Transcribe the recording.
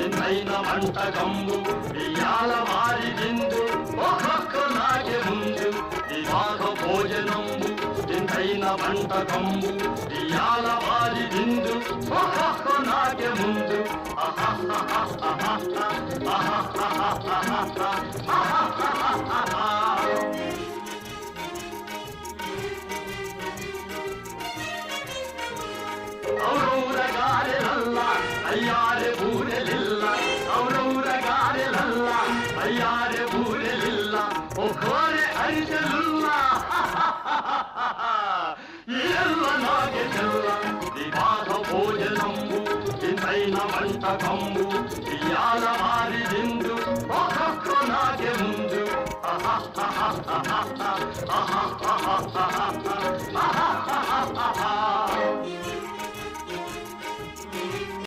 వింతైన వంటకంబు ఇయాల వారి విందు ఒక్కొక్క నాకే ముందు వివాహ భోజనంబు వింతైన వంటకంబు ఇయాల వారి విందు ఒక్కొక్క నాకే ముందు ఔరౌరగారెలల్ల అయ్యారె బూరెలిల్ల ఔరౌరగారెలల్ల అయ్యారె బూరెలిల్ల ఒక్కోరె అరిసెలుల్ల ఎల్ల నాగే తెల్ల వివాహ భోజనంబు వింతైన వంటకంబు ఇయాల వారి విందు ఒక్కొక్క నాగే ముందు ఆహా